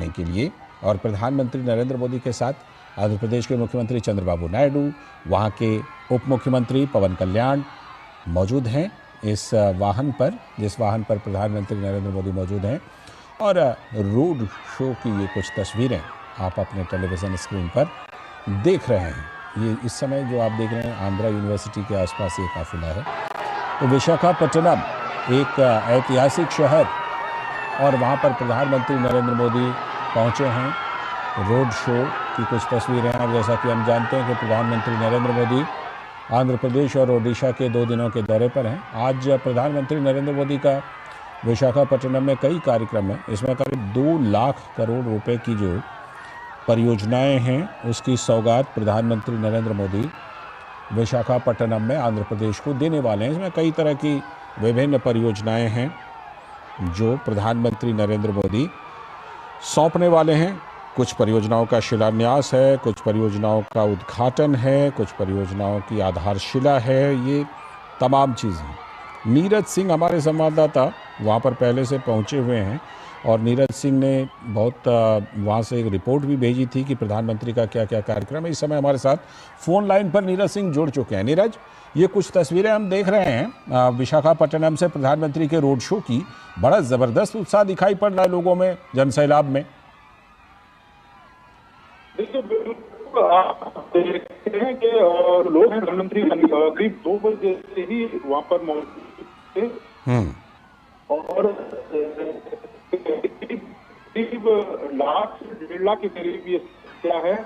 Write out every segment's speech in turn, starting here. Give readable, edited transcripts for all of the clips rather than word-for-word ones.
करने के लिए। और प्रधानमंत्री नरेंद्र मोदी के साथ आंध्र प्रदेश के मुख्यमंत्री चंद्रबाबू नायडू, वहाँ के उप मुख्यमंत्री पवन कल्याण मौजूद हैं इस वाहन पर, जिस वाहन पर प्रधानमंत्री नरेंद्र मोदी मौजूद हैं। और रोड शो की ये कुछ तस्वीरें आप अपने टेलीविज़न स्क्रीन पर देख रहे हैं। ये इस समय जो आप देख रहे हैं आंध्रा यूनिवर्सिटी के आसपास ये काफिला है। तो विशाखापट्टनम एक ऐतिहासिक शहर, और वहाँ पर प्रधानमंत्री नरेंद्र मोदी पहुँचे हैं। रोड शो की कुछ तस्वीरें हैं। जैसा कि हम जानते हैं कि प्रधानमंत्री नरेंद्र मोदी आंध्र प्रदेश और ओडिशा के 2 दिनों के दौरे पर हैं। आज प्रधानमंत्री नरेंद्र मोदी का विशाखापट्टनम में कई कार्यक्रम हैं। इसमें करीब 2 लाख करोड़ रुपए की जो परियोजनाएं हैं उसकी सौगात प्रधानमंत्री नरेंद्र मोदी विशाखापट्टनम में आंध्र प्रदेश को देने वाले हैं। इसमें कई तरह की विभिन्न परियोजनाएं हैं जो प्रधानमंत्री नरेंद्र मोदी सौंपने वाले हैं। कुछ परियोजनाओं का शिलान्यास है, कुछ परियोजनाओं का उद्घाटन है, कुछ परियोजनाओं की आधारशिला है, ये तमाम चीज़ें। नीरज सिंह हमारे संवाददाता वहाँ पर पहले से पहुँचे हुए हैं और नीरज सिंह ने बहुत वहाँ से एक रिपोर्ट भी भेजी थी कि प्रधानमंत्री का क्या क्या कार्यक्रम है। इस समय हमारे साथ फ़ोन लाइन पर नीरज सिंह जुड़ चुके हैं। नीरज, ये कुछ तस्वीरें हम देख रहे हैं विशाखापट्टनम से प्रधानमंत्री के रोड शो की। बड़ा ज़बरदस्त उत्साह दिखाई पड़ रहा है लोगों में, जनसैलाब में। देखिए, बिल्कुल आप देखते हैं कि लोग हैं, प्रधानमंत्री करीब 2 बजे से ही वहाँ पर मौजूद थे और करीब लाख से 1.5 लाख के करीब ये क्या है।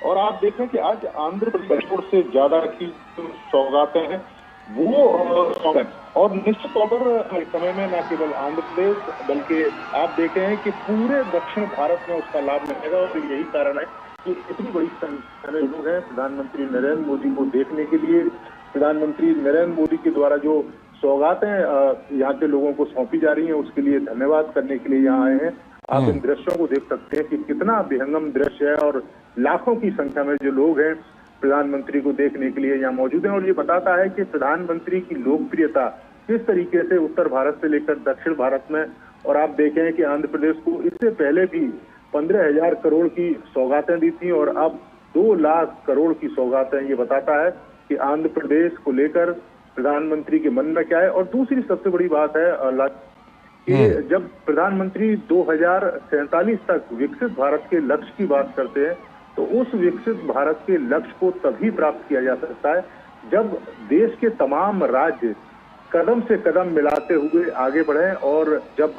और आप देखें कि आज आंध्र प्रदेश से ज्यादा की जो सौगातें हैं वो और निश्चित तौर पर इस समय में न केवल आंध्र प्रदेश बल्कि आप देख रहे हैं कि पूरे दक्षिण भारत में उसका लाभ मिलेगा। और यही कारण है कि इतनी बड़ी संख्या में लोग हैं प्रधानमंत्री नरेंद्र मोदी को देखने के लिए। प्रधानमंत्री नरेंद्र मोदी के द्वारा जो सौगातें यहाँ के लोगों को सौंपी जा रही हैं उसके लिए धन्यवाद करने के लिए यहाँ आए हैं। आप इन दृश्यों को देख सकते हैं कि कितना विहंगम दृश्य है और लाखों की संख्या में जो लोग हैं प्रधानमंत्री को देखने के लिए यहाँ मौजूद हैं। और ये बताता है कि प्रधानमंत्री की लोकप्रियता किस तरीके से उत्तर भारत से लेकर दक्षिण भारत में। और आप देखें कि आंध्र प्रदेश को इससे पहले भी 15,000 करोड़ की सौगातें दी थी और अब 2 लाख करोड़ की सौगातें। ये बताता है कि आंध्र प्रदेश को लेकर प्रधानमंत्री के मन में क्या है। और दूसरी सबसे बड़ी बात है कि जब प्रधानमंत्री 2047 तक विकसित भारत के लक्ष्य की बात करते हैं तो उस विकसित भारत के लक्ष्य को तभी प्राप्त किया जा सकता है जब देश के तमाम राज्य कदम से कदम मिलाते हुए आगे बढ़े। और जब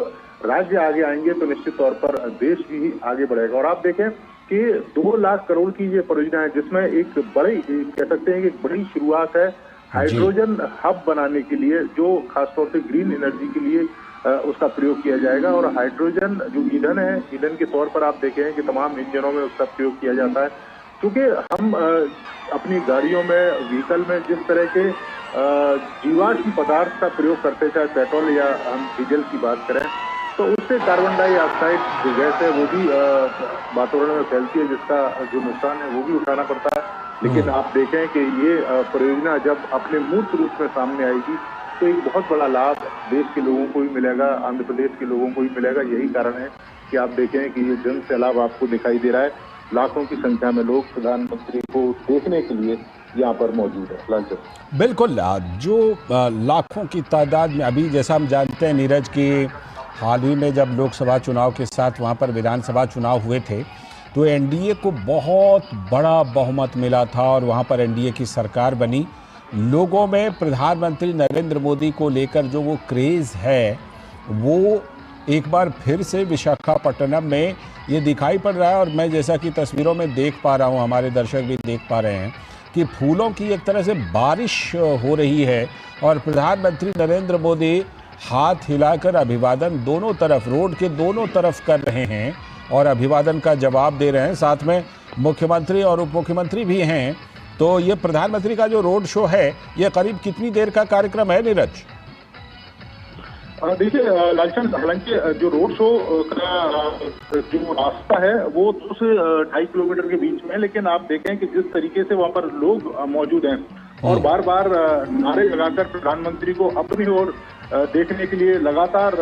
राज्य आगे आएंगे तो निश्चित तौर पर देश भी आगे बढ़ेगा। और आप देखें कि 2 लाख करोड़ की ये परियोजना है जिसमें एक बड़ी, कह सकते हैं कि एक बड़ी शुरुआत है हाइड्रोजन हब बनाने के लिए, जो खासतौर से ग्रीन एनर्जी के लिए उसका प्रयोग किया जाएगा। और हाइड्रोजन जो ईंधन है, ईंधन के तौर पर आप देखें कि तमाम इंजनों में उसका प्रयोग किया जाता है। क्योंकि हम अपनी गाड़ियों में, व्हीकल में जिस तरह के जीवाश्म पदार्थ का प्रयोग करते, चाहे पेट्रोल या हम डीजल की बात करें, तो उससे कार्बन डाइऑक्साइड जो गैस है वो भी वातावरण में फैलती है, जिसका जो नुकसान है वो भी उठाना पड़ता है। लेकिन आप देखें कि ये परियोजना जब अपने मूर्त रूप में सामने आएगी तो एक बहुत बड़ा लाभ देश के लोगों को भी मिलेगा, आंध्र प्रदेश के लोगों को भी मिलेगा। यही कारण है कि आप देखें कि ये जन सैलाब आपको दिखाई दे रहा है। लाखों की संख्या में लोग प्रधानमंत्री को देखने के लिए यहाँ पर मौजूद है। बिल्कुल, जो लाखों की तादाद में, अभी जैसा हम जानते हैं नीरज की हाल ही में जब लोकसभा चुनाव के साथ वहाँ पर विधानसभा चुनाव हुए थे तो एनडीए को बहुत बड़ा बहुमत मिला था और वहाँ पर एनडीए की सरकार बनी। लोगों में प्रधानमंत्री नरेंद्र मोदी को लेकर जो वो क्रेज़ है वो एक बार फिर से विशाखापट्टनम में ये दिखाई पड़ रहा है। और मैं जैसा कि तस्वीरों में देख पा रहा हूँ, हमारे दर्शक भी देख पा रहे हैं कि फूलों की एक तरह से बारिश हो रही है और प्रधानमंत्री नरेंद्र मोदी हाथ हिलाकर अभिवादन दोनों तरफ, रोड के दोनों तरफ कर रहे हैं और अभिवादन का जवाब दे रहे हैं। साथ में मुख्यमंत्री और उप मुख्यमंत्री भी हैं। तो ये प्रधानमंत्री का जो रोड शो है ये करीब कितनी देर का कार्यक्रम है नीरज? देखिए लालचंद, हालांकि जो रोड शो का जो रास्ता है वो 2 से 2.5 किलोमीटर के बीच में, लेकिन आप देखें कि जिस तरीके से वहाँ पर लोग मौजूद हैं और बार बार नारे लगाकर प्रधानमंत्री को अपनी ओर देखने के लिए लगातार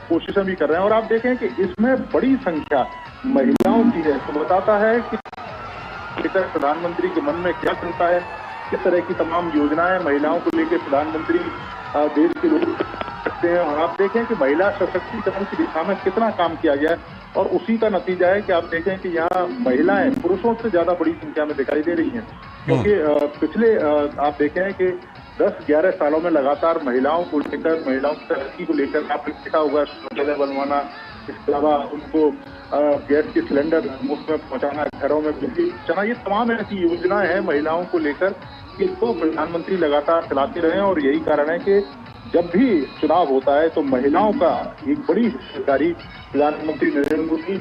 कोशिशें भी कर रहे हैं। और आप देखें कि इसमें बड़ी संख्या महिलाओं की है, तो बताता है कि लेकर प्रधानमंत्री के मन में क्या चलता है, किस तरह की तमाम योजनाएं महिलाओं को लेकर प्रधानमंत्री देश के लोग सकते हैं। और आप देखें कि महिला सशक्तिकरण की दिशा में कितना काम किया गया है, और उसी का नतीजा है कि आप देखें कि यहाँ महिलाएं पुरुषों से ज्यादा बड़ी संख्या में दिखाई दे रही हैं। क्योंकि पिछले आप देखें कि 10-11 सालों में लगातार महिलाओं को लेकर, महिलाओं की तरक्की को लेकर आपने देखा होगा, शौचालय बनवाना, इसके अलावा उनको गैस के सिलेंडर मुफ्त में पहुंचाना, घरों में बिजली पहुंचाना, ये तमाम ऐसी योजनाएं हैं महिलाओं को लेकर कि इसको प्रधानमंत्री लगातार चलाते रहे हैं। और यही कारण है कि जब भी चुनाव होता है तो महिलाओं का एक बड़ी हिस्सेदारी प्रधानमंत्री नरेंद्र मोदी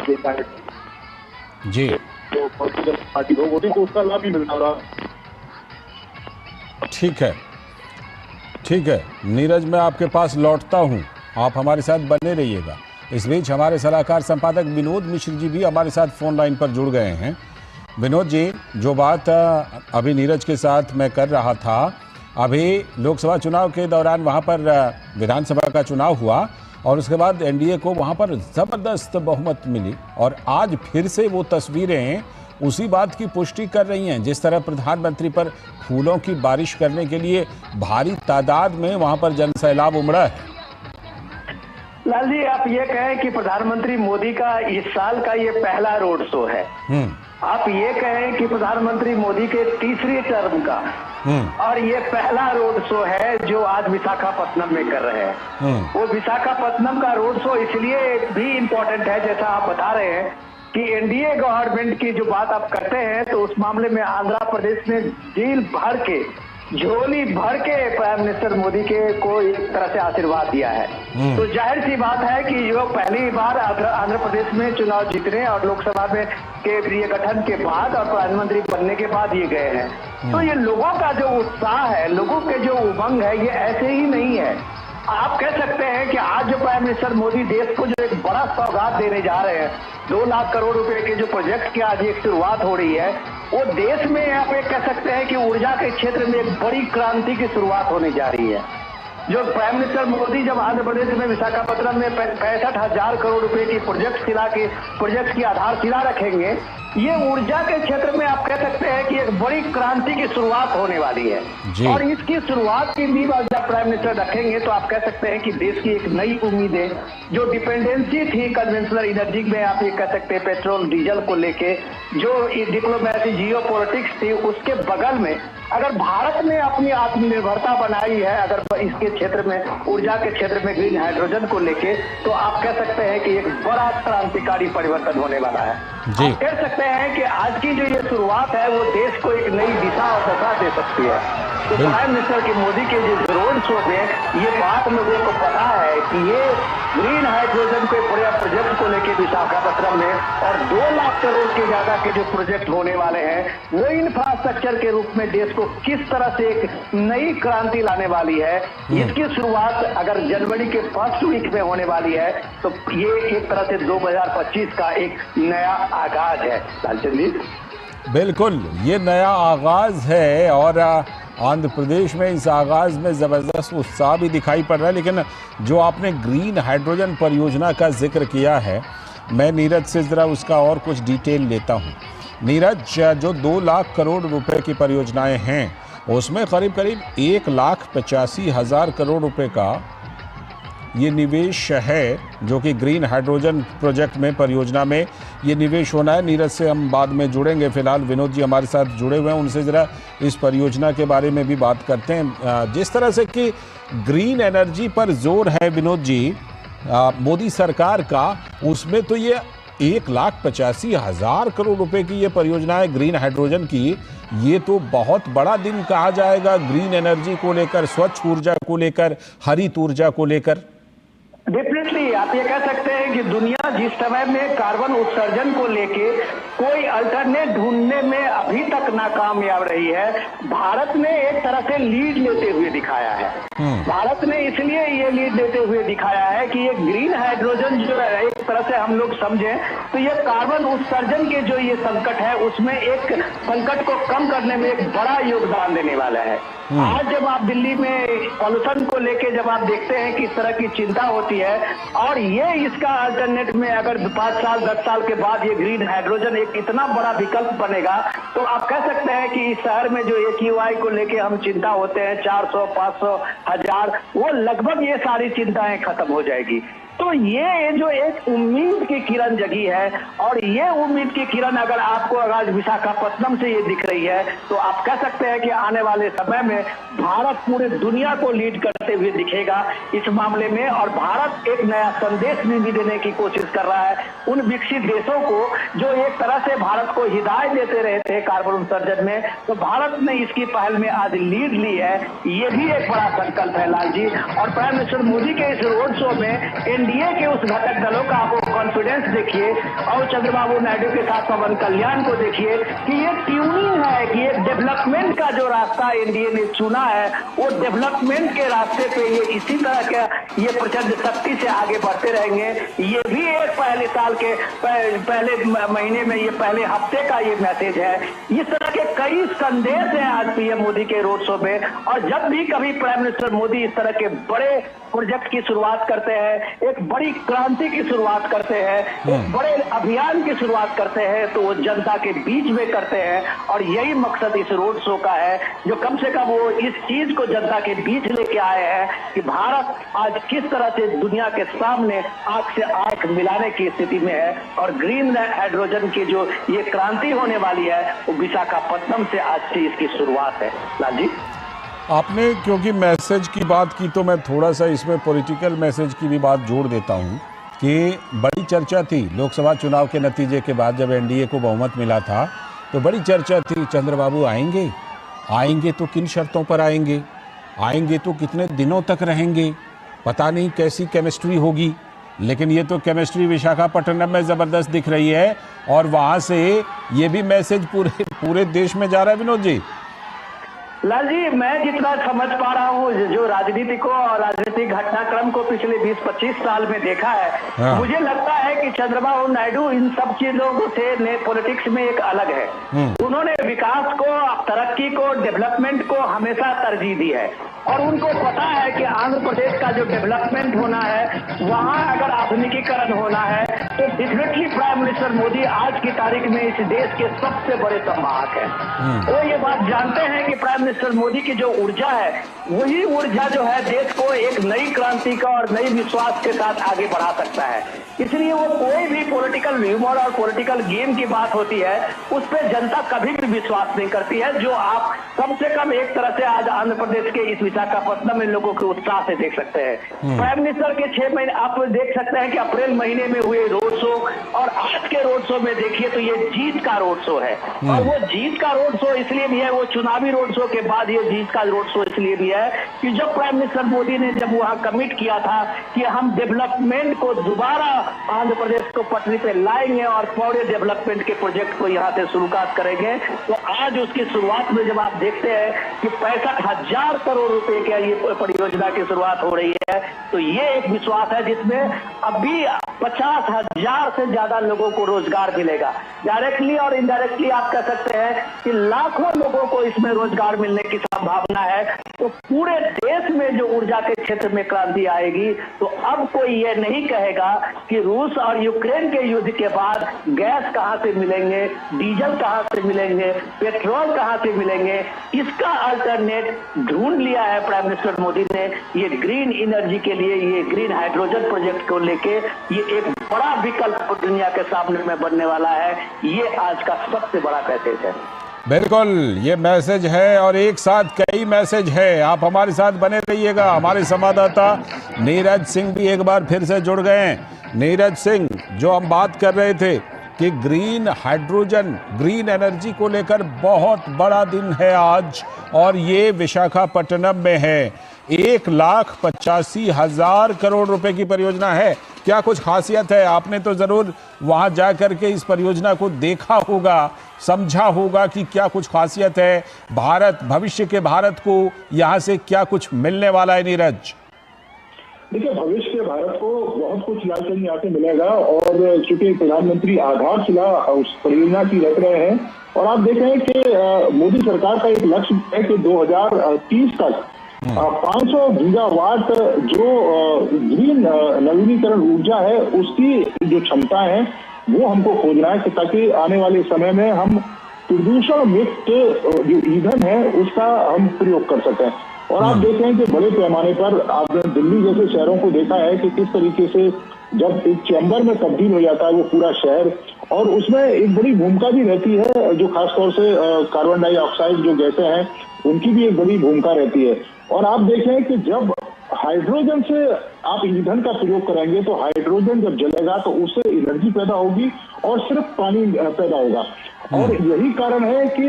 देता है जी, तो पार्टी लोग होते हैं तो उसका लाभ भी मिलता रहा। ठीक है, ठीक है नीरज, मैं आपके पास लौटता हूं, आप हमारे साथ बने रहिएगा। इस बीच हमारे सलाहकार संपादक विनोद मिश्र जी भी हमारे साथ फोन लाइन पर जुड़ गए हैं। विनोद जी, जो बात अभी नीरज के साथ मैं कर रहा था, अभी लोकसभा चुनाव के दौरान वहां पर विधानसभा का चुनाव हुआ और उसके बाद एनडीए को वहां पर ज़बरदस्त बहुमत मिली, और आज फिर से वो तस्वीरें उसी बात की पुष्टि कर रही हैं। जिस तरह प्रधानमंत्री पर फूलों की बारिश करने के लिए भारी तादाद में वहां पर जनसैलाब उमड़ा है। लाल जी, आप ये कहें कि प्रधानमंत्री मोदी का इस साल का ये पहला रोड शो है, आप ये कहें कि प्रधानमंत्री मोदी के तीसरी टर्म का, और ये पहला रोड शो है जो आज विशाखापट्टनम में कर रहे हैं। वो विशाखापट्टनम का रोड शो इसलिए भी इम्पोर्टेंट है, जैसा आप बता रहे हैं कि एनडीए गवर्नमेंट की जो बात आप करते हैं, तो उस मामले में आंध्र प्रदेश ने जेल भर के, झोली भर के प्राइम मिनिस्टर मोदी के को एक तरह से आशीर्वाद दिया है। तो जाहिर सी बात है कि जो पहली बार आंध्र प्रदेश में चुनाव जीतने और लोकसभा में के प्रिय गठन के बाद और प्रधानमंत्री बनने के बाद ये गए हैं। तो ये लोगों का जो उत्साह है, लोगों के जो उमंग है, ये ऐसे ही नहीं है। आप कह सकते हैं कि आज जो प्राइम मिनिस्टर मोदी देश को जो एक बड़ा सौगात देने जा रहे हैं, 2 लाख करोड़ रुपए के जो प्रोजेक्ट की आज एक शुरुआत हो रही है, वो देश में आप एक कह सकते हैं कि ऊर्जा के क्षेत्र में एक बड़ी क्रांति की शुरुआत होने जा रही है। जो प्राइम मिनिस्टर मोदी जब आंध्र प्रदेश में विशाखापट्टनम में 65,000 करोड़ रुपए की प्रोजेक्ट की आधारशिला रखेंगे, ये ऊर्जा के क्षेत्र में आप कह सकते हैं कि एक बड़ी क्रांति की शुरुआत होने वाली है। और इसकी शुरुआत की नींव जब प्राइम मिनिस्टर रखेंगे तो आप कह सकते हैं कि देश की एक नई उम्मीदें, जो डिपेंडेंसी थी कन्वेंशनल एनर्जी में, आप ये कह सकते हैं पेट्रोल डीजल को लेके, जो डिप्लोमेसी जियोपॉलिटिक्स थी, उसके बगल में अगर भारत ने अपनी आत्मनिर्भरता बनाई है, अगर इसके क्षेत्र में, ऊर्जा के क्षेत्र में ग्रीन हाइड्रोजन को लेके, तो आप कह सकते हैं कि एक बड़ा क्रांतिकारी परिवर्तन होने वाला है। आप कह सकते हैं कि आज की जो ये शुरुआत है वो देश को एक नई दिशा और दशा दे सकती है। तो प्राइम मिनिस्टर के मोदी के जिस रोड शो में ये बात लोगों को पता है कि ये ग्रीन हाइड्रोजन के बड़े प्रोजेक्ट को लेके विशाखापट्टनम में और 2 लाख करोड़ के ज्यादा के जो प्रोजेक्ट होने वाले हैं, वो इंफ्रास्ट्रक्चर के रूप में देश को किस तरह से एक नई क्रांति लाने वाली है, इसकी शुरुआत अगर जनवरी के फर्स्ट वीक में होने वाली है, तो ये एक तरह से 2025 का एक नया आगाज है। लालचंद जी, बिल्कुल, ये नया आगाज है और आंध्र प्रदेश में इस आगाज में ज़बरदस्त उत्साह भी दिखाई पड़ रहा है। लेकिन जो आपने ग्रीन हाइड्रोजन परियोजना का जिक्र किया है, मैं नीरज से ज़रा उसका और कुछ डिटेल लेता हूँ। नीरज, जो 2 लाख करोड़ रुपए की परियोजनाएं हैं, उसमें करीब करीब 1,85,000 करोड़ रुपए का ये निवेश है, जो कि ग्रीन हाइड्रोजन प्रोजेक्ट में, परियोजना में ये निवेश होना है। नीरज से हम बाद में जुड़ेंगे, फिलहाल विनोद जी हमारे साथ जुड़े हुए हैं, उनसे ज़रा इस परियोजना के बारे में भी बात करते हैं। जिस तरह से कि ग्रीन एनर्जी पर जोर है विनोद जी मोदी सरकार का, उसमें तो ये 1,85,000 करोड़ रुपए की ये परियोजना है ग्रीन हाइड्रोजन की, ये तो बहुत बड़ा दिन कहा जाएगा ग्रीन एनर्जी को लेकर, स्वच्छ ऊर्जा को लेकर, हरित ऊर्जा को लेकर। डेफिनेटली आप ये कह सकते हैं कि दुनिया जिस समय में कार्बन उत्सर्जन को लेके कोई अल्टरनेट ढूंढने में अभी तक नाकामयाब रही है, भारत ने एक तरह से लीड लेते हुए दिखाया है। भारत ने इसलिए ये लीड लेते हुए दिखाया है कि ये ग्रीन हाइड्रोजन जो है, एक तरह से हम लोग समझें तो ये कार्बन उत्सर्जन के जो ये संकट है उसमें एक संकट को कम करने में एक बड़ा योगदान देने वाला है। आज जब आप दिल्ली में पॉल्यूशन को लेके जब आप देखते हैं कि इस तरह की चिंता होती है और ये इसका अल्टरनेट में अगर 5 साल 10 साल के बाद ये ग्रीन हाइड्रोजन एक इतना बड़ा विकल्प बनेगा तो आप कह सकते हैं कि इस शहर में जो AQI को लेके हम चिंता होते हैं 400, 500, 1000, वो लगभग ये सारी चिंताएं खत्म हो जाएगी। तो ये जो एक उम्मीद की किरण जगी है और ये उम्मीद की किरण अगर आपको आज विशाखापट्टनम से ये दिख रही है तो आप कह सकते हैं कि आने वाले समय में भारत पूरे दुनिया को लीड करते हुए दिखेगा इस मामले में। और भारत एक नया संदेश भी देने की कोशिश कर रहा है उन विकसित देशों को जो एक तरह से भारत को हिदायत देते रहे थे कार्बन उत्सर्जन में, तो भारत ने इसकी पहल में आज लीड ली है। ये भी एक बड़ा संकल्प है लाल जी। और प्राइम मिनिस्टर मोदी के इस रोड शो में एनडीए के उस घटक दलों का आप कॉन्फिडेंस देखिए और चंद्रबाबू नायडू के साथ पवन कल्याण को देखिए कि ये ट्यूनिंग है कि ये डेवलपमेंट का जो रास्ता एनडीए ने चुना है वो डेवलपमेंट के रास्ते पे ये इसी तरह का ये प्रचंड शक्ति से आगे बढ़ते रहेंगे। ये भी एक पहले साल के पहले महीने में ये पहले हफ्ते का ये मैसेज है। इस तरह के कई संदेश हैं आज पीएम मोदी के रोड शो में। और जब भी कभी प्राइम मिनिस्टर मोदी इस तरह के बड़े प्रोजेक्ट की शुरुआत करते हैं, एक बड़ी क्रांति की शुरुआत करते हैं, एक बड़े अभियान की शुरुआत करते हैं तो वो जनता के बीच में करते हैं। और यही मकसद इस रोड शो का है जो कम से कम वो इस चीज को जनता के बीच लेके आए हैं कि भारत आज किस तरह से दुनिया के सामने आंख से आंख मिलाने की स्थिति में है। और ग्रीन हाइड्रोजन की जो ये क्रांति होने वाली है वो विशाखापट्टनम से आज से इसकी शुरुआत है। लाल जी, आपने क्योंकि मैसेज की बात की तो मैं थोड़ा सा इसमें पॉलिटिकल मैसेज की भी बात जोड़ देता हूं कि बड़ी चर्चा थी लोकसभा चुनाव के नतीजे के बाद जब एनडीए को बहुमत मिला था तो बड़ी चर्चा थी चंद्रबाबू आएंगे तो किन शर्तों पर आएंगे तो कितने दिनों तक रहेंगे, पता नहीं कैसी केमिस्ट्री होगी। लेकिन ये तो केमिस्ट्री विशाखापट्टनम में ज़बरदस्त दिख रही है और वहाँ से ये भी मैसेज पूरे देश में जा रहा है। विनोद जी, लाल जी, मैं जितना समझ पा रहा हूँ जो राजनीति को और राजनीतिक घटनाक्रम को पिछले 20-25 साल में देखा है, मुझे लगता है कि चंद्रबाबू नायडू इन सब चीजों से पॉलिटिक्स में एक अलग है। उन्होंने विकास को, तरक्की को, डेवलपमेंट को हमेशा तरजीह दी है और उनको पता है कि आंध्र प्रदेश का जो डेवलपमेंट होना है वहाँ अगर आधुनिकीकरण होना है तो डेफिनेटली प्राइम मिनिस्टर मोदी आज की तारीख में इस देश के सबसे बड़े संवाहक हैं। वो ये बात जानते हैं कि प्राइम मिनिस्टर मोदी की जो ऊर्जा है वही ऊर्जा जो है देश को एक नई क्रांति का और नई विश्वास के साथ आगे बढ़ा सकता है। इसलिए वो कोई भी पॉलिटिकल ह्यूमर और पॉलिटिकल गेम की बात होती है उस पर जनता कभी भी विश्वास नहीं करती है, जो आप कम से कम एक तरह से आज आंध्र प्रदेश के इस विशाखापट्टनम में लोगों के उत्साह से देख सकते हैं। प्राइम मिनिस्टर के 6 महीने आप देख सकते हैं कि अप्रैल महीने में हुए रोड शो और आज के रोड शो में देखिए तो ये जीत का रोड शो है। और वो जीत का रोड शो इसलिए भी है, वो चुनावी रोड शो के बाद ये जीत का रोड शो इसलिए भी है कि जब प्राइम मिनिस्टर मोदी ने जब वहां कमिट किया था कि हम डेवलपमेंट को दोबारा आंध्र प्रदेश को पटरी पे लाएंगे और पूरे डेवलपमेंट के प्रोजेक्ट को यहाँ से शुरुआत करेंगे, तो आज उसकी शुरुआत में जब आप देखते हैं कि 65,000 करोड़ रुपए की ये परियोजना की शुरुआत हो रही है तो ये एक विश्वास है जिसमें अभी 50,000 से ज्यादा लोगों को रोजगार मिलेगा। डायरेक्टली और इनडायरेक्टली आप कह सकते हैं कि लाखों लोगों को इसमें रोजगार मिलने की संभावना है। तो पूरे देश में जो ऊर्जा के क्षेत्र में क्रांति आएगी तो अब कोई ये नहीं कहेगा कि रूस और यूक्रेन के युद्ध के बाद गैस कहां से मिलेंगे, डीजल कहां से मिलेंगे, पेट्रोल कहां से मिलेंगे। इसका अल्टरनेट ढूंढ लिया है प्राइम मिनिस्टर मोदी ने। ये ग्रीन एनर्जी के लिए, ये ग्रीन हाइड्रोजन प्रोजेक्ट को लेके ये एक बड़ा विकल्प दुनिया के सामने में बनने वाला है। ये आज का सबसे बड़ा मैसेज है। बिल्कुल, ये मैसेज है और एक साथ कई मैसेज है। आप हमारे साथ बने रहिएगा। हमारे संवाददाता नीरज सिंह भी एक बार फिर से जुड़ गए हैं। नीरज सिंह, जो हम बात कर रहे थे कि ग्रीन हाइड्रोजन, ग्रीन एनर्जी को लेकर बहुत बड़ा दिन है आज और ये विशाखापट्टनम में है। 1,85,000 करोड़ रुपए की परियोजना है। क्या कुछ खासियत है? आपने तो जरूर वहां जा करके इस परियोजना को देखा होगा, समझा होगा कि क्या कुछ खासियत है। भारत, भविष्य के भारत को यहां से क्या कुछ मिलने वाला है नीरज? देखिए, भविष्य के भारत को बहुत कुछ लालचंद यहाँ से मिलेगा, और चूंकि प्रधानमंत्री आधारशिला उस परियोजना की रख रहे हैं, और आप देख रहे हैं कि मोदी सरकार का एक लक्ष्य है कि 2030 तक 500 गीगावाट जो ग्रीन नवीनीकरण ऊर्जा है उसकी जो क्षमता है वो हमको खोजना है, ताकि आने वाले समय में हम प्रदूषण मुक्त जो ईंधन है उसका हम प्रयोग कर सकें। और आप देख रहे हैं कि बड़े पैमाने पर आपने दिल्ली जैसे शहरों को देखा है कि किस तरीके से जब एक चैम्बर में तब्दील हो जाता है वो पूरा शहर, और उसमें एक बड़ी भूमिका भी रहती है जो खासतौर से कार्बन डाइऑक्साइड जो गैसें हैं उनकी भी एक बड़ी भूमिका रहती है। और आप देख रहे हैं कि जब हाइड्रोजन से आप ईंधन का प्रयोग करेंगे तो हाइड्रोजन जब जलेगा तो उससे एनर्जी पैदा होगी और सिर्फ पानी पैदा होगा। और यही कारण है कि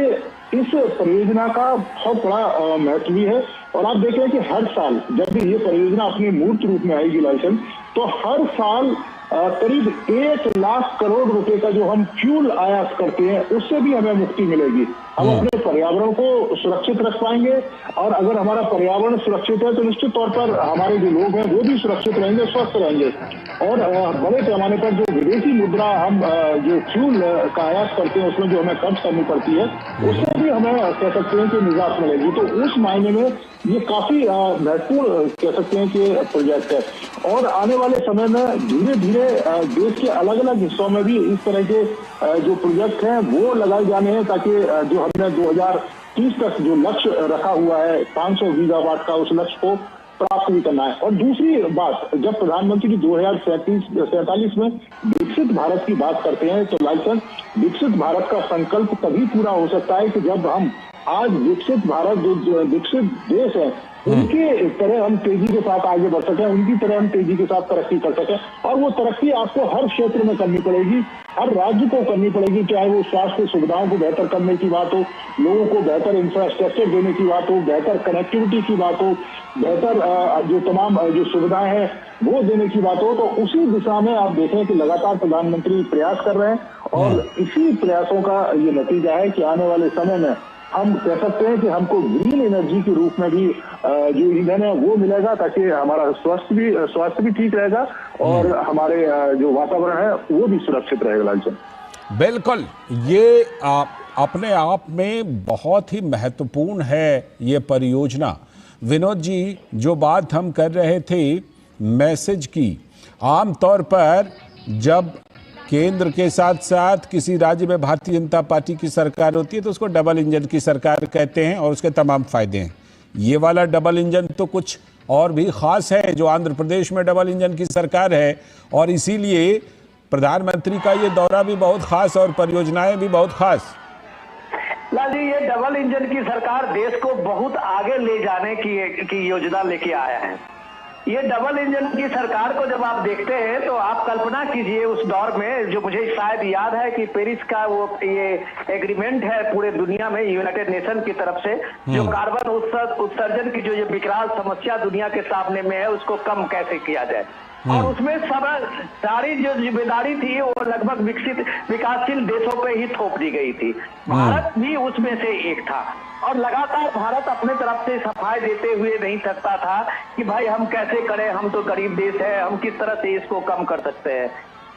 इस परियोजना का बहुत बड़ा महत्व भी है। और आप देख रहे हैं कि हर साल जब भी ये परियोजना अपने मूर्त रूप में आएगी लाइसेंस, तो हर साल करीब 1 लाख करोड़ रुपए का जो हम फ्यूल आयात करते हैं उससे भी हमें मुक्ति मिलेगी। हम अपने पर्यावरण को सुरक्षित रख पाएंगे, और अगर हमारा पर्यावरण सुरक्षित है तो निश्चित तौर पर हमारे जो लोग हैं वो भी सुरक्षित रहेंगे, स्वस्थ रहेंगे। और बड़े पैमाने पर जो विदेशी मुद्रा हम जो फ्यूल का आयात करते हैं उसमें जो हमें खर्च करनी पड़ती है उससे भी हमें कह सकते हैं कि निजात मिलेगी। तो उस मायने में ये काफी महत्वपूर्ण कह सकते हैं कि प्रोजेक्ट है। और आने वाले समय में धीरे धीरे देश के अलग अलग हिस्सों में भी इस तरह के जो प्रोजेक्ट हैं वो लगाए जाने हैं, ताकि जो हमने 2030 तक जो लक्ष्य रखा हुआ है 500 गीगावाट का, उस लक्ष्य को प्राप्त भी करना है। और दूसरी बात, जब प्रधानमंत्री 2047 में विकसित भारत की बात करते हैं तो लाइसेंस विकसित भारत का संकल्प तभी पूरा हो सकता है कि जब हम आज विकसित भारत जो विकसित देश है उनकी तरह हम तेजी के साथ आगे बढ़ सकें, उनकी तरह हम तेजी के साथ तरक्की कर सकें। और वो तरक्की आपको हर क्षेत्र में करनी पड़ेगी, हर राज्य को करनी पड़ेगी, चाहे वो स्वास्थ्य सुविधाओं को बेहतर करने की बात हो, लोगों को बेहतर इंफ्रास्ट्रक्चर देने की बात हो, बेहतर कनेक्टिविटी की बात हो, बेहतर जो तमाम जो सुविधाएं हैं वो देने की बात हो। तो उसी दिशा में आप देखें कि लगातार प्रधानमंत्री प्रयास कर रहे हैं, और इसी प्रयासों का ये नतीजा है कि आने वाले समय में हम कह सकते हैं कि हमको ग्रीन एनर्जी के रूप में भी जो ईंधन है वो मिलेगा, ताकि हमारा स्वास्थ्य भी ठीक रहेगा और हमारे जो वातावरण है वो भी सुरक्षित रहेगा। लालचंद, बिल्कुल, ये अपने आप में बहुत ही महत्वपूर्ण है ये परियोजना। विनोद जी, जो बात हम कर रहे थे मैसेज की, आमतौर पर जब केंद्र के साथ साथ किसी राज्य में भारतीय जनता पार्टी की सरकार होती है तो उसको डबल इंजन की सरकार कहते हैं और उसके तमाम फायदे हैं। ये वाला डबल इंजन तो कुछ और भी खास है, जो आंध्र प्रदेश में डबल इंजन की सरकार है, और इसीलिए प्रधानमंत्री का ये दौरा भी बहुत खास और परियोजनाएं भी बहुत खास। लाल जी, ये डबल इंजन की सरकार देश को बहुत आगे ले जाने की योजना लेके आया है। ये डबल इंजन की सरकार को जब आप देखते हैं तो आप कल्पना कीजिए उस दौर में, जो मुझे शायद याद है कि पेरिस का वो ये एग्रीमेंट है पूरे दुनिया में यूनाइटेड नेशन की तरफ से, जो कार्बन उत्सर्जन की जो ये विकराल समस्या दुनिया के सामने में है उसको कम कैसे किया जाए। और उसमें सारी जो जिम्मेदारी थी वो लगभग विकासशील देशों पे ही थोप दी गई थी। भारत भी उसमें से एक था, और लगातार भारत अपने तरफ से सफाई देते हुए नहीं थकता था कि भाई हम कैसे करें, हम तो गरीब देश है, हम किस तरह से इसको कम कर सकते हैं।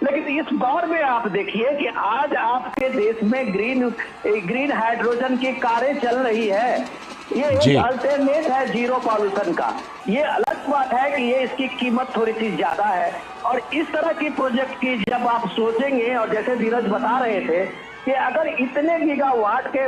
लेकिन इस दौर में आप देखिए कि आज आपके देश में ग्रीन हाइड्रोजन की कारें चल रही है। ये एक अल्टरनेट है जीरो पॉल्यूशन का। ये अलग बात है कि ये इसकी कीमत थोड़ी सी ज्यादा है, और इस तरह की प्रोजेक्ट की जब आप सोचेंगे, और जैसे धीरज बता रहे थे कि अगर इतने गीगावाट के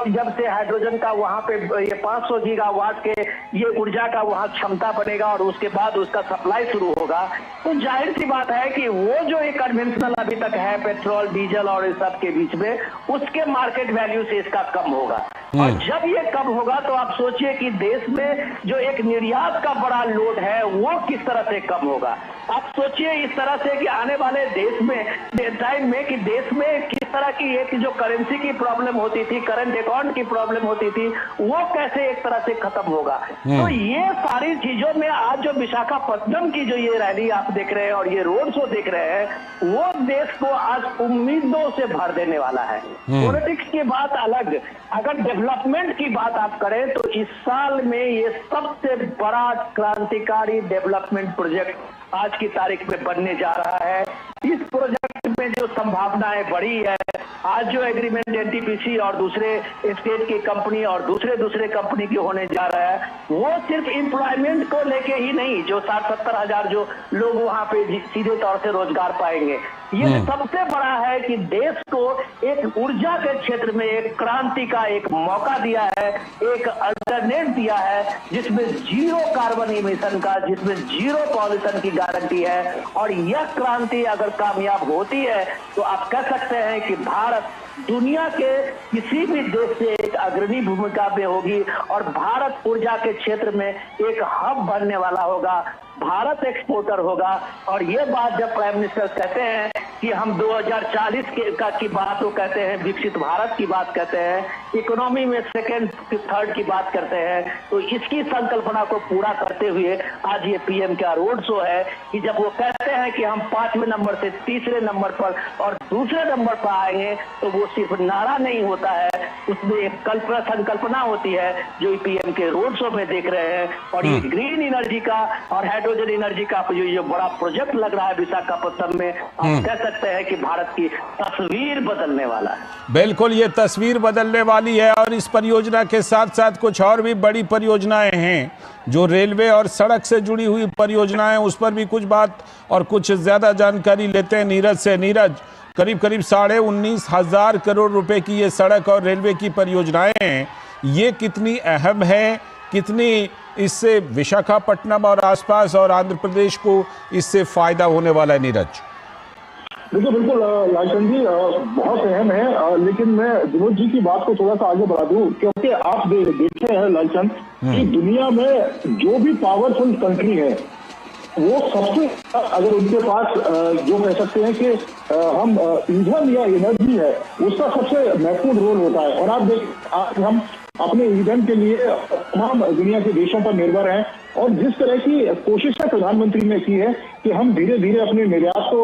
जब से हाइड्रोजन का वहां पे ये 500 गीगावाट के ये ऊर्जा का वहां क्षमता बनेगा और उसके बाद उसका सप्लाई शुरू होगा, तो जाहिर सी बात है कि वो जो एक कन्वेंशनल अभी तक है पेट्रोल डीजल और इस सब के बीच में, उसके मार्केट वैल्यू से इसका कम होगा। और जब ये कम होगा तो आप सोचिए कि देश में जो एक निर्यात का बड़ा लोड है वो किस तरह से कम होगा। आप सोचिए इस तरह से कि आने वाले टाइम में कि देश में किस तरह की एक जो करेंसी की प्रॉब्लम होती थी, करंट अकाउंट की प्रॉब्लम होती थी, वो कैसे एक तरह से खत्म होगा। तो ये सारी चीजों में आज जो विशाखापट्टनम की जो ये रैली आप देख रहे हैं और ये रोड शो देख रहे हैं, वो देश को आज उम्मीदों से भर देने वाला है। पॉलिटिक्स की बात अलग, अगर डेवलपमेंट की बात आप करें तो इस साल में ये सबसे बड़ा क्रांतिकारी डेवलपमेंट प्रोजेक्ट आज की तारीख में बनने जा रहा है। इस प्रोजेक्ट में जो संभावनाएं बड़ी है, आज जो एग्रीमेंट एनटीपीसी और दूसरे स्टेट की कंपनी और दूसरे कंपनी की होने जा रहा है, वो सिर्फ एम्प्लॉयमेंट को लेके ही नहीं, जो 60-70 हजार जो लोग वहां पे सीधे तौर से रोजगार पाएंगे, ये सबसे बड़ा है कि देश को एक ऊर्जा के क्षेत्र में एक क्रांति का एक मौका दिया है, एक अल्टरनेट दिया है, जिसमें जीरो कार्बन इमिशन का, जिसमें जीरो पॉल्यूशन की गारंटी है। और यह क्रांति अगर कामयाब होती है तो आप कह सकते हैं कि भारत दुनिया के किसी भी देश से एक अग्रणी भूमिका में होगी और भारत ऊर्जा के क्षेत्र में एक हब बनने वाला होगा, भारत एक्सपोर्टर होगा। और ये बात जब प्राइम मिनिस्टर कहते हैं कि हम 2040 की बात वो कहते हैं, विकसित भारत की बात कहते हैं, इकोनॉमी में सेकंड थर्ड की बात करते हैं, तो इसकी संकल्पना को पूरा करते हुए आज ये पीएम का रोड शो है कि जब वो कहते हैं कि हम 5वें नंबर से तीसरे नंबर पर और दूसरे नंबर पर आएंगे, तो वो सिर्फ नारा नहीं होता है, उसमें एक संकल्पना होती है जो पीएम के रोड शो में देख रहे हैं। और ये ग्रीन एनर्जी का और हाइड्रोजन एनर्जी का जो बड़ा प्रोजेक्ट लग रहा है विशाखापट्टनम में, आप कह सकते हैं कि भारत की तस्वीर बदलने वाला है। बिल्कुल, ये तस्वीर बदलने वाली है। और इस परियोजना के साथ साथ कुछ और भी बड़ी परियोजनाएं हैं, जो रेलवे और सड़क से जुड़ी हुई परियोजनाएं, उस पर भी कुछ बात और कुछ ज्यादा जानकारी लेते हैं नीरज से। नीरज, करीब 19,500 करोड़ रुपए की ये सड़क और रेलवे की परियोजनाएं हैं, ये कितनी अहम है, कितनी इससे विशाखापट्टनम और आसपास और आंध्र प्रदेश को इससे फायदा होने वाला है? नीरज, देखिए बिल्कुल लालचंद जी बहुत अहम है, लेकिन मैं विनोद जी की बात को थोड़ा सा आगे बढ़ा दूं, क्योंकि आप देखे हैं लालचंद कि दुनिया में जो भी पावरफुल कंट्री है, वो सबसे अगर उनके पास जो कह सकते हैं कि हम ईंधन या एनर्जी है, उसका सबसे महत्वपूर्ण रोल होता है। और आप आज हम अपने ईंधन के लिए तमाम दुनिया के देशों पर निर्भर हैं, और जिस तरह की कोशिशें प्रधानमंत्री ने की है कि हम धीरे धीरे अपने निर्यात को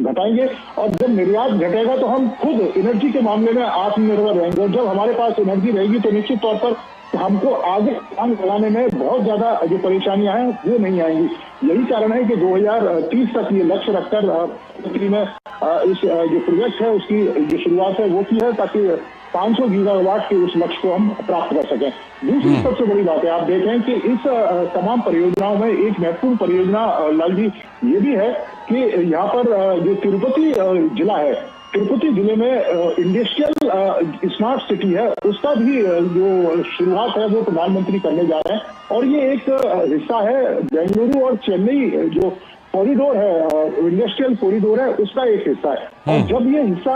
घटाएंगे, और जब निर्यात घटेगा तो हम खुद एनर्जी के मामले में आत्मनिर्भर रहेंगे। और जब हमारे पास एनर्जी रहेगी तो निश्चित तौर पर हमको आगे काम चलाने में बहुत ज्यादा जो परेशानियां हैं वो नहीं आएंगी। यही कारण है कि 2030 तक ये लक्ष्य रखकर प्रधानमंत्री ने इस जो प्रोजेक्ट है उसकी जो शुरुआत है वो की है, ताकि 500 गीगावाट के उस लक्ष्य को हम प्राप्त कर सकें। दूसरी सबसे बड़ी बात है, आप देखें कि इस तमाम परियोजनाओं में एक महत्वपूर्ण परियोजना लाल जी ये भी है कि यहाँ पर जो तिरुपति जिला है, तिरुपति जिले में इंडस्ट्रियल स्मार्ट सिटी है, उसका भी जो शुरुआत है वो प्रधानमंत्री करने जा रहे हैं। और ये एक हिस्सा है बेंगलुरु और चेन्नई जो कॉरिडोर है, इंडस्ट्रियल कॉरिडोर है, उसका एक हिस्सा है। और जब ये हिस्सा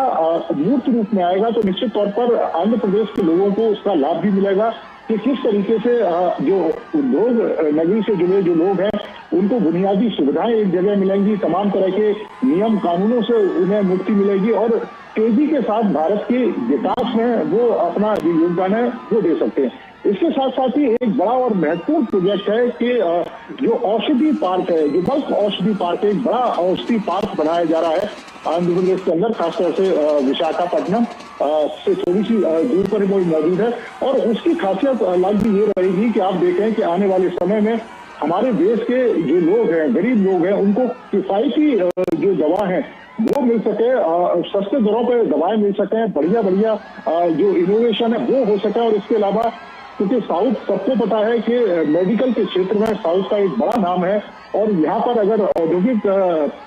मूर्त रूप में आएगा तो निश्चित तौर पर आंध्र प्रदेश के लोगों को उसका लाभ भी मिलेगा कि किस तरीके से जो उद्योग नगरी से जुड़े जो लोग हैं उनको बुनियादी सुविधाएं एक जगह मिलेंगी, तमाम तरह के नियम कानूनों से उन्हें मुक्ति मिलेगी, और तेजी के साथ भारत के विकास में वो अपना जो योगदान है वो दे सकते हैं। इसके साथ साथ ही एक बड़ा और महत्वपूर्ण प्रोजेक्ट है कि जो औषधि पार्क है, जो बल्क औषधि पार्क है, एक बड़ा औषधि पार्क बनाया जा रहा है आंध्र प्रदेश के अंदर, खासतौर से विशाखापट्टनम से थोड़ी सी दूर पर वो मौजूद है। और उसकी खासियत लाल जी ये रहेगी कि आप देखें कि आने वाले समय में हमारे देश के जो लोग हैं, गरीब लोग हैं, उनको किफायती जो दवा है वो मिल सके, सस्ते दरों पर दवाएं मिल सके, बढ़िया बढ़िया जो इनोवेशन है वो हो सके। और इसके अलावा क्योंकि साउथ सबको पता है कि मेडिकल के क्षेत्र में साउथ का एक बड़ा नाम है, और यहाँ पर अगर औद्योगिक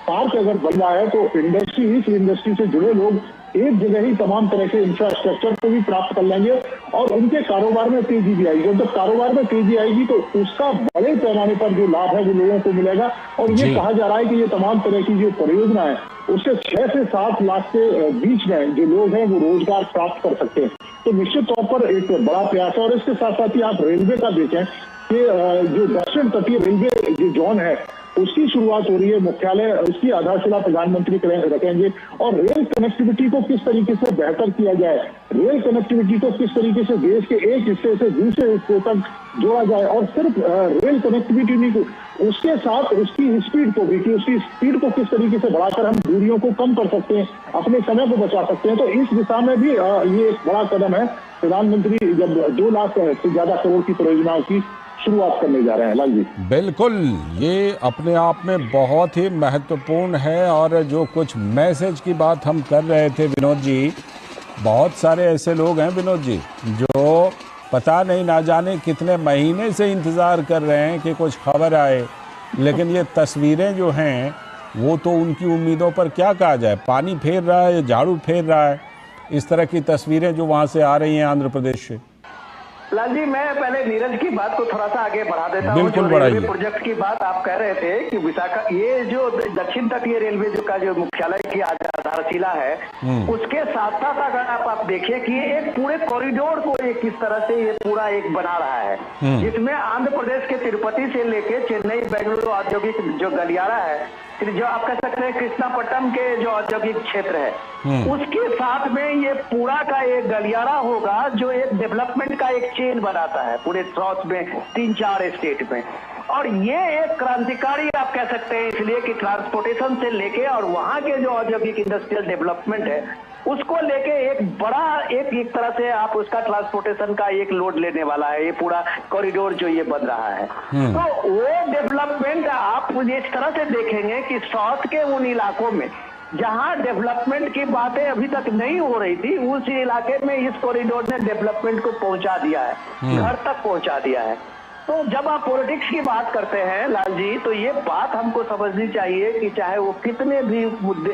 पार्क अगर बन रहा है तो इस इंडस्ट्री से जुड़े लोग एक जगह ही तमाम तरह के इंफ्रास्ट्रक्चर को भी प्राप्त कर लेंगे और उनके कारोबार में तेजी भी आएगी। और जब कारोबार में तेजी आएगी तो उसका बड़े पैमाने पर जो लाभ है वो लोगों को मिलेगा। और ये कहा जा रहा है कि ये तमाम तरह की जो परियोजना है उससे 6 से 7 लाख के बीच में जो लोग हैं वो रोजगार प्राप्त कर सकते हैं। तो निश्चित तौर पर एक बड़ा प्रयास है। और इसके साथ साथ ही आप रेलवे का देखें कि जो दक्षिण तटीय रेलवे जो जोन है उसकी शुरुआत हो रही है। मुख्यालय, उसकी आधारशिला प्रधानमंत्री रखेंगे। और रेल कनेक्टिविटी को किस तरीके से बेहतर किया जाए, रेल कनेक्टिविटी को किस तरीके से देश के एक हिस्से से दूसरे हिस्से तक जोड़ा जाए, और सिर्फ रेल कनेक्टिविटी नहीं, उसके साथ उसकी स्पीड को भी, कि उसकी स्पीड को किस तरीके से बढ़ाकर हम दूरियों को कम कर सकते हैं, अपने समय को बचा सकते हैं। तो इस दिशा में भी ये एक बड़ा कदम है। प्रधानमंत्री जब 2 लाख से ज्यादा करोड़ की परियोजनाओं की शुरुआत करने जा रहे हैं। लाल जी, बिल्कुल, ये अपने आप में बहुत ही महत्वपूर्ण है। और जो कुछ मैसेज की बात हम कर रहे थे विनोद जी, बहुत सारे ऐसे लोग हैं विनोद जी जो पता नहीं ना जाने कितने महीने से इंतज़ार कर रहे हैं कि कुछ खबर आए, लेकिन ये तस्वीरें जो हैं वो तो उनकी उम्मीदों पर क्या कहा जाए, पानी फेर रहा है या झाड़ू फेर रहा है। इस तरह की तस्वीरें जो वहाँ से आ रही हैं आंध्र प्रदेश से। लाल जी, मैं पहले नीरज की बात को थोड़ा सा आगे बढ़ा देता हूँ। बिल्कुल, जो रेलवे प्रोजेक्ट की बात आप कह रहे थे कि विशाखा, ये जो दक्षिण तटीय रेलवे जो का जो मुख्यालय की आधारशिला है, उसके साथ साथ अगर आप देखिए कि एक पूरे कॉरिडोर को एक किस तरह से ये पूरा एक बना रहा है, जिसमें आंध्र प्रदेश के तिरुपति से लेके चेन्नई बेंगलुरु औद्योगिक जो गलियारा है, जो आप कह सकते हैं कृष्णापट्टनम के जो औद्योगिक क्षेत्र है, उसके साथ में ये पूरा का एक गलियारा होगा जो एक डेवलपमेंट का एक चेन बनाता है पूरे साउथ में 3-4 स्टेट में। और ये एक क्रांतिकारी आप कह सकते हैं, इसलिए कि ट्रांसपोर्टेशन से लेके और वहां के जो औद्योगिक इंडस्ट्रियल डेवलपमेंट है उसको लेके एक बड़ा एक तरह से आप उसका ट्रांसपोर्टेशन का एक लोड लेने वाला है ये पूरा कॉरिडोर जो ये बन रहा है। तो वो डेवलपमेंट आप इस तरह से देखेंगे कि साउथ के उन इलाकों में जहां डेवलपमेंट की बातें अभी तक नहीं हो रही थी, उस इलाके में इस कॉरिडोर ने डेवलपमेंट को पहुंचा दिया है, घर तक पहुंचा दिया है। तो जब आप पॉलिटिक्स की बात करते हैं लाल जी, तो ये बात हमको समझनी चाहिए कि चाहे वो कितने भी मुद्दे,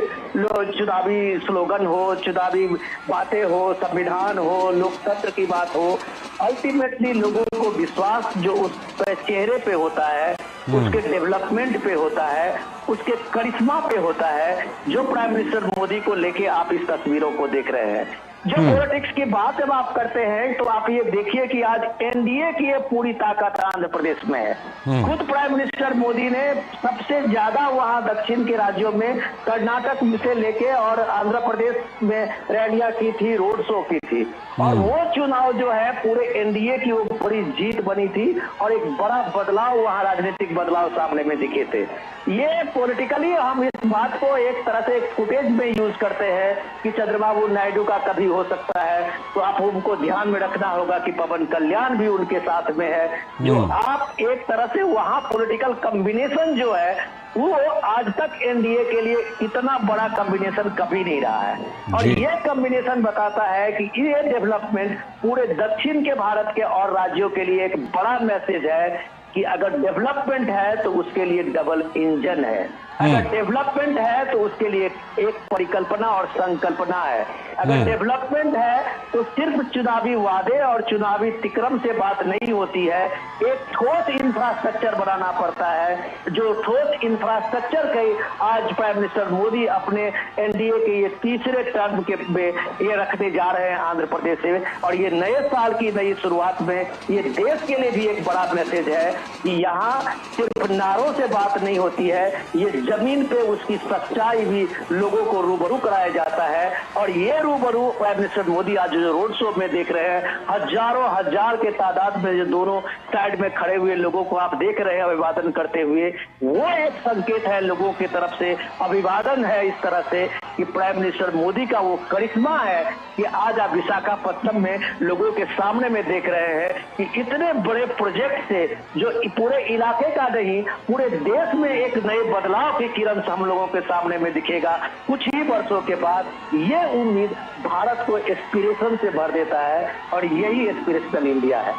चुनावी स्लोगन हो, चुनावी बातें हो, संविधान हो, लोकतंत्र की बात हो, अल्टीमेटली लोगों को विश्वास जो उस चेहरे पे होता है, उसके डेवलपमेंट पे होता है, उसके करिश्मा पे होता है, जो प्राइम मिनिस्टर मोदी को लेके आप इस तस्वीरों को देख रहे हैं। जो पॉलिटिक्स की बात जब आप करते हैं तो आप ये देखिए कि आज एनडीए की ये पूरी ताकत आंध्र प्रदेश में है। खुद प्राइम मिनिस्टर मोदी ने सबसे ज्यादा वहां दक्षिण के राज्यों में कर्नाटक से लेके और आंध्र प्रदेश में रैलियां की थी, रोड शो की थी, और वो चुनाव जो है पूरे एनडीए की वो बड़ी जीत बनी थी और एक बड़ा बदलाव वहां, राजनीतिक बदलाव सामने में दिखे थे। ये पॉलिटिकली हम इस बात को एक तरह से एक फुटेज में यूज करते हैं कि चंद्रबाबू नायडू का कभी हो सकता है, तो आप उनको ध्यान में रखना होगा कि पवन कल्याण भी उनके साथ में है। जो आप एक तरह से वहां पॉलिटिकल कॉम्बिनेशन जो है वो आज तक एनडीए के लिए इतना बड़ा कॉम्बिनेशन कभी नहीं रहा है। और ये कॉम्बिनेशन बताता है कि ये डेवलपमेंट पूरे दक्षिण के भारत के और राज्यों के लिए एक बड़ा मैसेज है कि अगर डेवलपमेंट है तो उसके लिए डबल इंजन है, अगर डेवलपमेंट है तो उसके लिए एक परिकल्पना और संकल्पना है, अगर डेवलपमेंट है तो सिर्फ चुनावी वादे और चुनावी तिक्रम से बात नहीं होती है, एक ठोस इंफ्रास्ट्रक्चर बनाना पड़ता है। जो ठोस इंफ्रास्ट्रक्चर के आज प्राइम मिनिस्टर मोदी अपने एनडीए के ये तीसरे टर्म के में ये रखने जा रहे हैं आंध्र प्रदेश से, और ये नए साल की नई शुरुआत में ये देश के लिए भी एक बड़ा मैसेज है कि यहाँ सिर्फ नारों से बात नहीं होती है, ये जमीन पे उसकी सच्चाई भी लोगों को रूबरू कराया जाता है। और ये रूबरू प्राइम मिनिस्टर मोदी आज जो रोड शो में देख रहे हैं, हजारों हजार के तादाद में जो दोनों साइड में खड़े हुए लोगों को आप देख रहे हैं अभिवादन करते हुए, वो एक संकेत है लोगों की तरफ से, अभिवादन है इस तरह से कि प्राइम मिनिस्टर मोदी का वो करिश्मा है कि आज आप विशाखापट्टनम में लोगों के सामने में देख रहे हैं कि इतने बड़े प्रोजेक्ट से जो पूरे इलाके का नहीं पूरे देश में एक नए बदलाव की किरण हम लोगों के सामने में दिखेगा कुछ ही वर्षों के बाद। ये उम्मीद भारत को एस्पिरेशन से भर देता है और यही एस्पिरेशनल इंडिया है।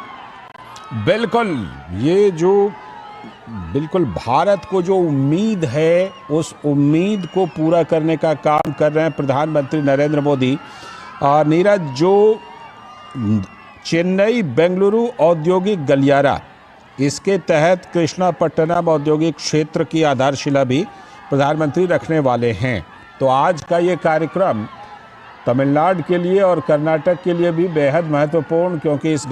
बिल्कुल, ये जो बिल्कुल भारत को जो उम्मीद है उस उम्मीद को पूरा करने का काम कर रहे हैं प्रधानमंत्री नरेंद्र मोदी। नीरज, जो चेन्नई बेंगलुरु औद्योगिक गलियारा, इसके तहत कृष्णापट्टनम औद्योगिक क्षेत्र की आधारशिला भी प्रधानमंत्री रखने वाले हैं। तो आज का ये कार्यक्रम तमिलनाडु के लिए और कर्नाटक के लिए भी बेहद महत्वपूर्ण, क्योंकि इस